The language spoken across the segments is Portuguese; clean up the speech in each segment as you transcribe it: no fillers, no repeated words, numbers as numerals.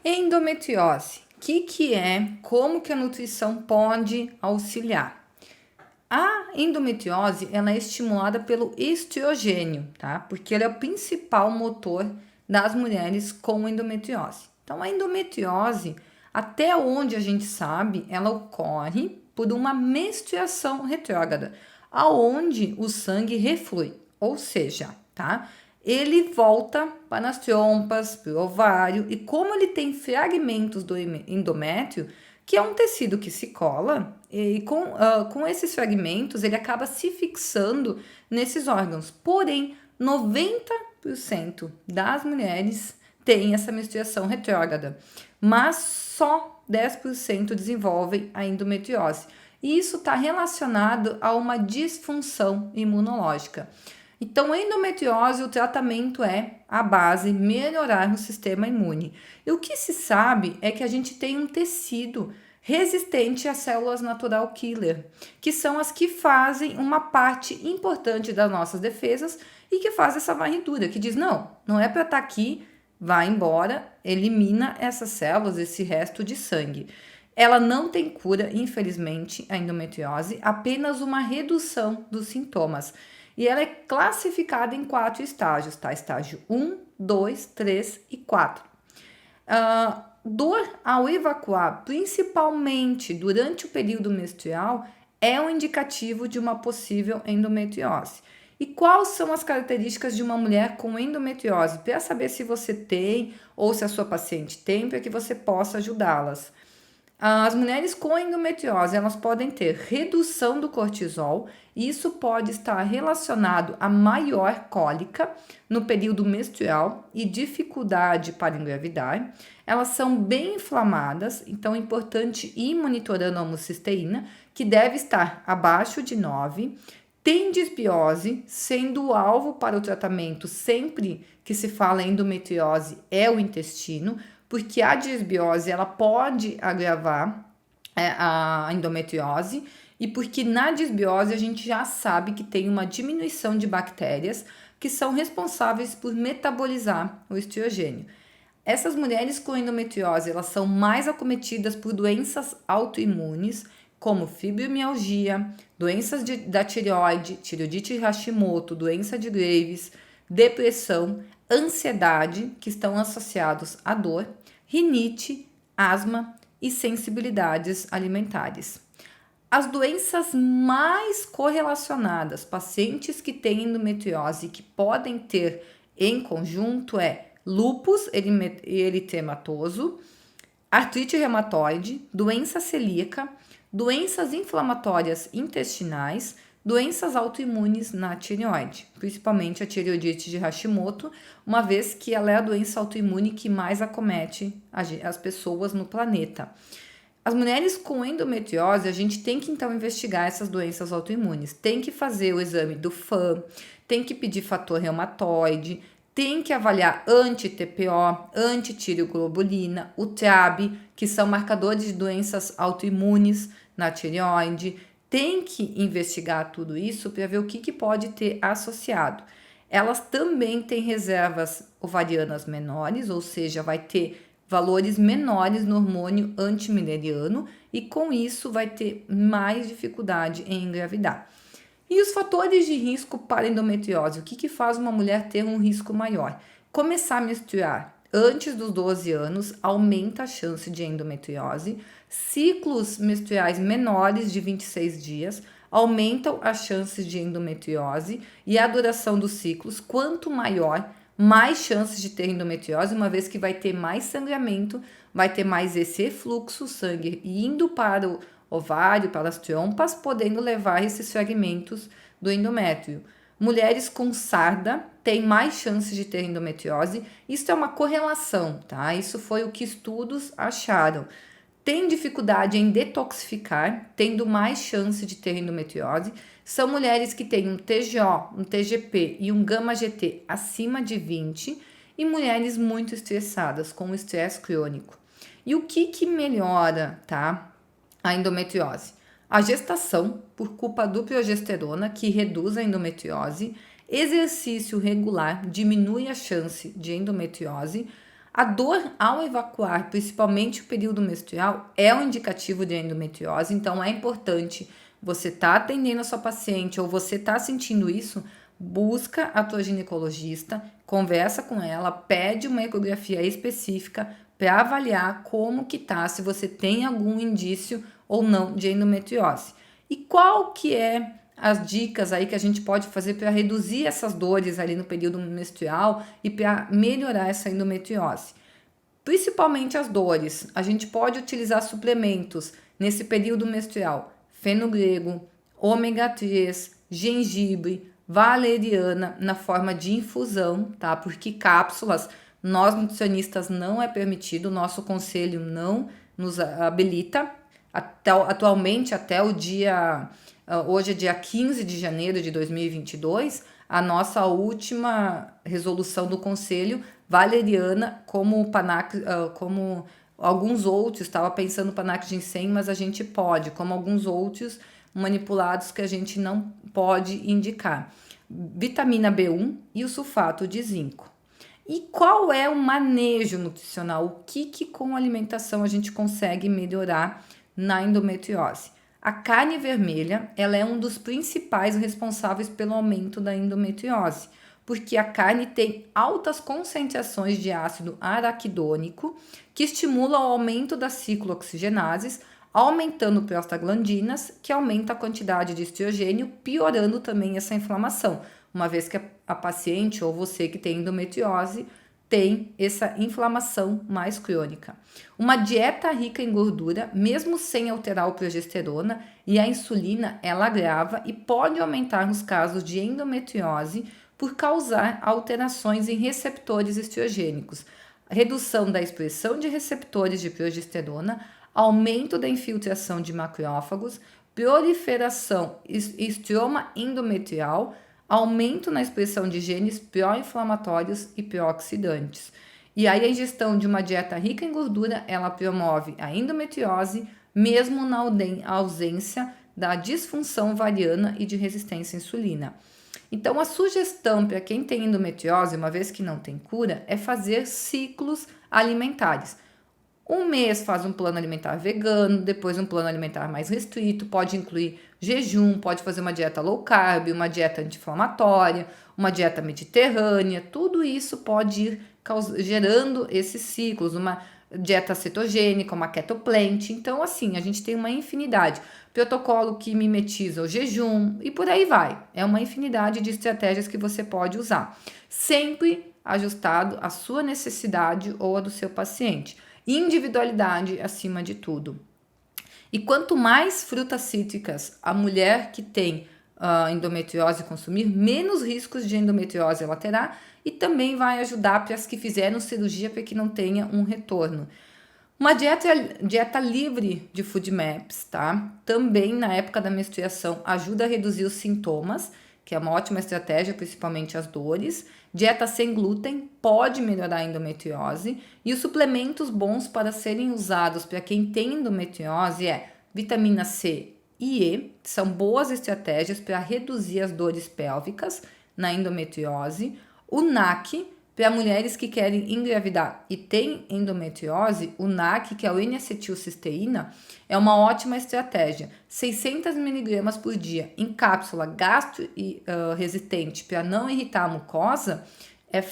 Endometriose. O que é? Como que a nutrição pode auxiliar? A endometriose ela é estimulada pelo estrogênio, tá? Porque ele é o principal motor das mulheres com endometriose. Então, a endometriose, até onde a gente sabe, ela ocorre por uma menstruação retrógrada, aonde o sangue reflui, ou seja, tá? Ele volta para as trompas, para o ovário, e como ele tem fragmentos do endométrio, que é um tecido que se cola, e com esses fragmentos ele acaba se fixando nesses órgãos. Porém, 90% das mulheres têm essa menstruação retrógrada, mas só 10% desenvolvem a endometriose. E isso está relacionado a uma disfunção imunológica. Então, endometriose, o tratamento é a base, melhorar o sistema imune. E o que se sabe é que a gente tem um tecido resistente às células natural killer, que são as que fazem uma parte importante das nossas defesas e que faz essa varredura, que diz, não é para estar aqui, vai embora, elimina essas células, esse resto de sangue. Ela não tem cura, infelizmente, a endometriose, apenas uma redução dos sintomas. E ela é classificada em 4 estágios, tá? Estágio 1, 2, 3 e 4. Dor ao evacuar, principalmente durante o período menstrual, é um indicativo de uma possível endometriose. E quais são as características de uma mulher com endometriose? Para saber se você tem ou se a sua paciente tem, para que você possa ajudá-las. As mulheres com endometriose, elas podem ter redução do cortisol, e isso pode estar relacionado a maior cólica no período menstrual e dificuldade para engravidar. Elas são bem inflamadas, então é importante ir monitorando a homocisteína, que deve estar abaixo de 9. Tem disbiose, sendo o alvo para o tratamento sempre que se fala em endometriose é o intestino, porque a disbiose ela pode agravar a endometriose e porque na disbiose a gente já sabe que tem uma diminuição de bactérias que são responsáveis por metabolizar o estrogênio. Essas mulheres com endometriose elas são mais acometidas por doenças autoimunes, como fibromialgia, doenças da tireoide, tireoidite Hashimoto, doença de Graves, depressão, ansiedade, que estão associados à dor, rinite, asma e sensibilidades alimentares. As doenças mais correlacionadas, pacientes que têm endometriose que podem ter em conjunto é lúpus eritematoso, artrite reumatoide, doença celíaca, doenças inflamatórias intestinais, doenças autoimunes na tireoide, principalmente a tireoidite de Hashimoto, uma vez que ela é a doença autoimune que mais acomete as pessoas no planeta. As mulheres com endometriose, a gente tem que então investigar essas doenças autoimunes, tem que fazer o exame do FAM, tem que pedir fator reumatoide, tem que avaliar anti-TPO, anti-tireoglobulina, o TRAB, que são marcadores de doenças autoimunes na tireoide. Tem que investigar tudo isso para ver o que pode ter associado. Elas também têm reservas ovarianas menores, ou seja, vai ter valores menores no hormônio antimileriano e com isso vai ter mais dificuldade em engravidar. E os fatores de risco para endometriose? O que faz uma mulher ter um risco maior? Começar a menstruar antes dos 12 anos aumenta a chance de endometriose. Ciclos menstruais menores de 26 dias aumentam as chances de endometriose e a duração dos ciclos, quanto maior, mais chances de ter endometriose, uma vez que vai ter mais sangramento, vai ter mais esse efluxo, sangue indo para o ovário, para as trompas, podendo levar esses fragmentos do endométrio. Mulheres com sarda têm mais chances de ter endometriose. Isso é uma correlação, tá? Isso foi o que estudos acharam. Tem dificuldade em detoxificar, tendo mais chance de ter endometriose. São mulheres que têm um TGO, um TGP e um gama-GT acima de 20 e mulheres muito estressadas, com estresse crônico. E o que melhora, tá? A endometriose? A gestação, por culpa do progesterona, que reduz a endometriose. Exercício regular diminui a chance de endometriose. A dor ao evacuar, principalmente o período menstrual, é um indicativo de endometriose, então é importante você tá atendendo a sua paciente ou você tá sentindo isso, busca a tua ginecologista, conversa com ela, pede uma ecografia específica para avaliar como que tá, se você tem algum indício ou não de endometriose. E qual que é as dicas aí que a gente pode fazer para reduzir essas dores ali no período menstrual e para melhorar essa endometriose? Principalmente as dores, a gente pode utilizar suplementos nesse período menstrual, fenogrego, ômega 3, gengibre, valeriana na forma de infusão, tá? Porque cápsulas, nós nutricionistas não é permitido, nosso conselho não nos habilita. Atualmente, até o dia, hoje é dia 15 de janeiro de 2022, a nossa última resolução do conselho, valeriana, como Panax, como alguns outros, estava pensando Panax ginseng, mas a gente pode, como alguns outros manipulados que a gente não pode indicar. Vitamina B1 e o sulfato de zinco. E qual é o manejo nutricional? O que com alimentação a gente consegue melhorar na endometriose? A carne vermelha, ela é um dos principais responsáveis pelo aumento da endometriose, porque a carne tem altas concentrações de ácido araquidônico, que estimula o aumento das ciclooxigenases, aumentando prostaglandinas, que aumenta a quantidade de estrogênio, piorando também essa inflamação, uma vez que a paciente ou você que tem endometriose tem essa inflamação mais crônica. Uma dieta rica em gordura, mesmo sem alterar o progesterona e a insulina, ela agrava e pode aumentar nos casos de endometriose por causar alterações em receptores estrogênicos, redução da expressão de receptores de progesterona, aumento da infiltração de macrófagos, proliferação estroma endometrial, aumento na expressão de genes pró-inflamatórios e pró-oxidantes. E aí a ingestão de uma dieta rica em gordura, ela promove a endometriose, mesmo na ausência da disfunção ovariana e de resistência à insulina. Então, a sugestão para quem tem endometriose, uma vez que não tem cura, é fazer ciclos alimentares. Um mês faz um plano alimentar vegano, depois um plano alimentar mais restrito, pode incluir jejum, pode fazer uma dieta low carb, uma dieta anti-inflamatória, uma dieta mediterrânea, tudo isso pode ir gerando esses ciclos, uma dieta cetogênica, uma ketoplant. Então, assim, a gente tem uma infinidade. Protocolo que mimetiza o jejum e por aí vai. É uma infinidade de estratégias que você pode usar, sempre ajustado à sua necessidade ou à do seu paciente. Individualidade acima de tudo. E quanto mais frutas cítricas a mulher que tem endometriose consumir, menos riscos de endometriose ela terá e também vai ajudar para as que fizeram cirurgia para que não tenha um retorno. Uma dieta livre de food maps, tá? Também na época da menstruação ajuda a reduzir os sintomas, que é uma ótima estratégia, principalmente as dores. Dieta sem glúten pode melhorar a endometriose. E os suplementos bons para serem usados para quem tem endometriose é vitamina C e E, são boas estratégias para reduzir as dores pélvicas na endometriose. O NAC, para mulheres que querem engravidar e têm endometriose, o NAC, que é o N-acetilcisteína, é uma ótima estratégia. 600 mg por dia em cápsula gastro resistente para não irritar a mucosa é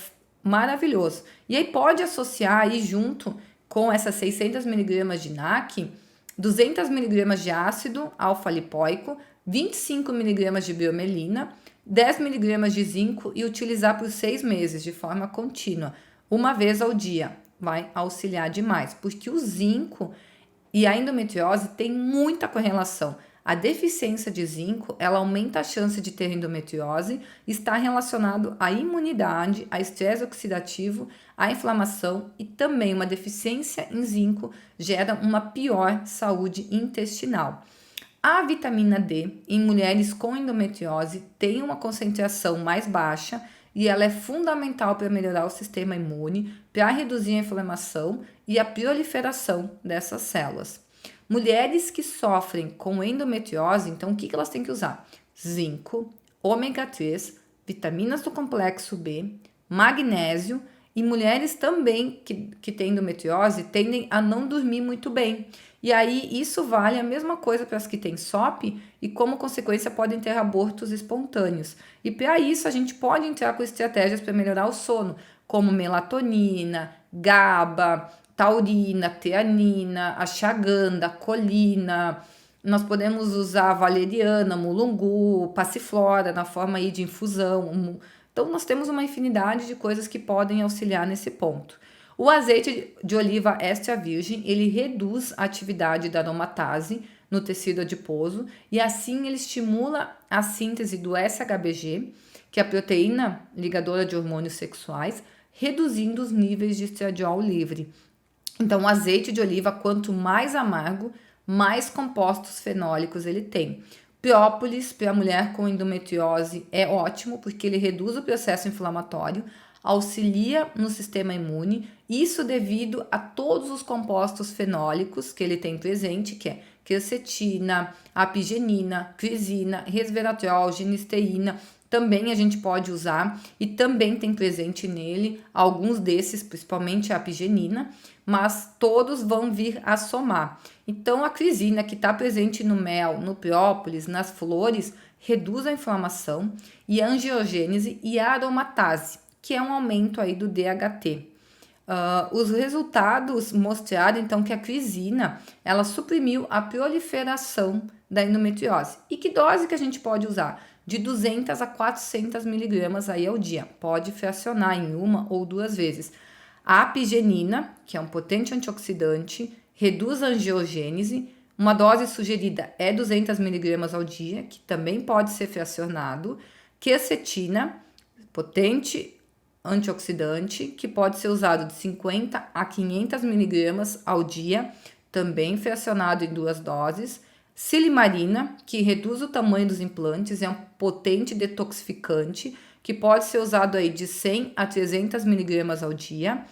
maravilhoso. E aí pode associar aí junto com essas 600 mg de NAC, 200 mg de ácido alfa-lipoico, 25 mg de biomelina, 10 mg de zinco e utilizar por 6 meses de forma contínua, uma vez ao dia. Vai auxiliar demais, porque o zinco e a endometriose tem muita correlação. A deficiência de zinco, ela aumenta a chance de ter endometriose, está relacionado à imunidade, a estresse oxidativo, à inflamação e também uma deficiência em zinco gera uma pior saúde intestinal. A vitamina D em mulheres com endometriose tem uma concentração mais baixa e ela é fundamental para melhorar o sistema imune, para reduzir a inflamação e a proliferação dessas células. Mulheres que sofrem com endometriose, então o que elas têm que usar? Zinco, ômega 3, vitaminas do complexo B, magnésio E mulheres também que têm endometriose tendem a não dormir muito bem. E aí isso vale a mesma coisa para as que têm SOP e como consequência podem ter abortos espontâneos. E para isso a gente pode entrar com estratégias para melhorar o sono, como melatonina, GABA, taurina, teanina, ashwagandha, colina. Nós podemos usar valeriana, mulungu, passiflora na forma aí de infusão. Então nós temos uma infinidade de coisas que podem auxiliar nesse ponto. O azeite de oliva extra virgem, ele reduz a atividade da aromatase no tecido adiposo e assim ele estimula a síntese do SHBG, que é a proteína ligadora de hormônios sexuais, reduzindo os níveis de estradiol livre. Então, o azeite de oliva, quanto mais amargo, mais compostos fenólicos ele tem. Própolis para a mulher com endometriose é ótimo porque ele reduz o processo inflamatório, auxilia no sistema imune, isso devido a todos os compostos fenólicos que ele tem presente, que é quercetina, apigenina, crisina, resveratrol, genisteína, também a gente pode usar e também tem presente nele alguns desses, principalmente a apigenina, mas todos vão vir a somar. Então a crisina que está presente no mel, no própolis, nas flores, reduz a inflamação e a angiogênese e a aromatase, que é um aumento aí do DHT. Os resultados mostraram então que a crisina ela suprimiu a proliferação da endometriose. E que dose que a gente pode usar? De 200 a 400 miligramas aí ao dia. Pode fracionar em uma ou duas vezes. A apigenina, que é um potente antioxidante, reduz a angiogênese. Uma dose sugerida é 200 miligramas ao dia, que também pode ser fracionado. Quercetina, potente antioxidante, que pode ser usado de 50 a 500 miligramas ao dia, também fracionado em duas doses. Silimarina, que reduz o tamanho dos implantes, é um potente detoxificante, que pode ser usado aí de 100 a 300 miligramas ao dia.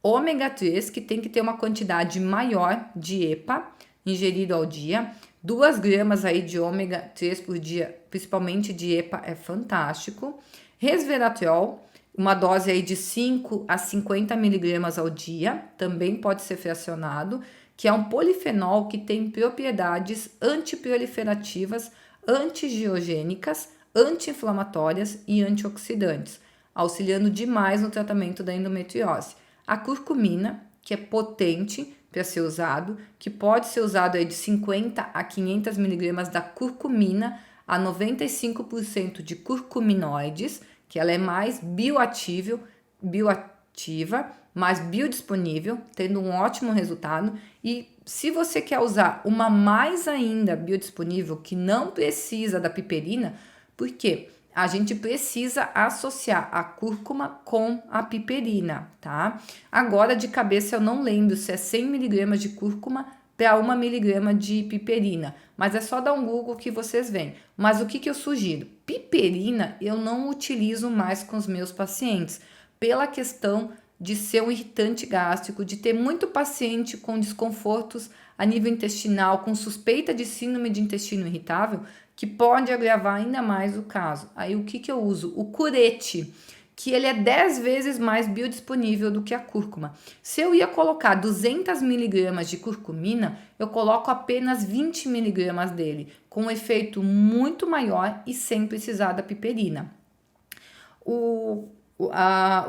Ômega 3, que tem que ter uma quantidade maior de EPA ingerido ao dia. 2 gramas aí de ômega 3 por dia, principalmente de EPA, é fantástico. Resveratrol, uma dose aí de 5 a 50 miligramas ao dia, também pode ser fracionado, que é um polifenol que tem propriedades antiproliferativas, antigiogênicas, anti-inflamatórias e antioxidantes, auxiliando demais no tratamento da endometriose. A curcumina, que é potente para ser usado, que pode ser usado aí de 50 a 500 miligramas da curcumina a 95% de curcuminoides, que ela é mais bioativa, mais biodisponível, tendo um ótimo resultado. E se você quer usar uma mais ainda biodisponível, que não precisa da piperina, por quê? A gente precisa associar a cúrcuma com a piperina, tá? Agora, de cabeça, eu não lembro se é 100 miligramas de cúrcuma para 1 miligrama de piperina, mas é só dar um Google que vocês veem. Mas o que eu sugiro? Piperina eu não utilizo mais com os meus pacientes, pela questão de ser um irritante gástrico, de ter muito paciente com desconfortos a nível intestinal, com suspeita de síndrome de intestino irritável, que pode agravar ainda mais o caso. Aí o que eu uso? O curete, que ele é 10 vezes mais biodisponível do que a cúrcuma. Se eu ia colocar 200 miligramas de curcumina, eu coloco apenas 20 miligramas dele, com um efeito muito maior e sem precisar da piperina. O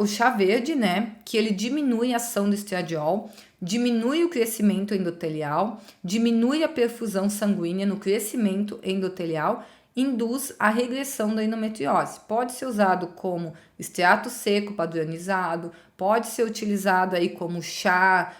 chá verde, né, que ele diminui a ação do estradiol, diminui o crescimento endotelial, diminui a perfusão sanguínea no crescimento endotelial, induz a regressão da endometriose. Pode ser usado como extrato seco padronizado, pode ser utilizado aí como chá,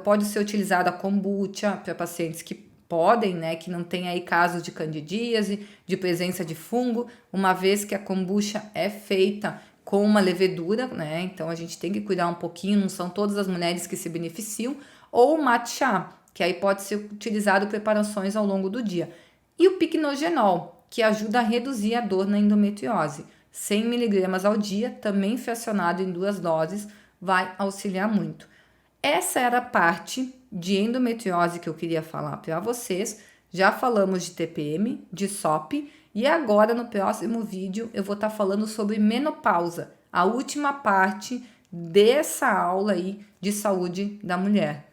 pode ser utilizado a kombucha para pacientes que podem, né, que não tem aí casos de candidíase, de presença de fungo, uma vez que a kombucha é feita com uma levedura, né, então a gente tem que cuidar um pouquinho, não são todas as mulheres que se beneficiam, ou o matcha, que aí pode ser utilizado preparações ao longo do dia. E o picnogenol, que ajuda a reduzir a dor na endometriose. 100 miligramas ao dia, também fracionado em 2 doses, vai auxiliar muito. Essa era a parte de endometriose que eu queria falar para vocês. Já falamos de TPM, de SOP, e agora no próximo vídeo eu vou estar falando sobre menopausa, a última parte dessa aula aí de saúde da mulher.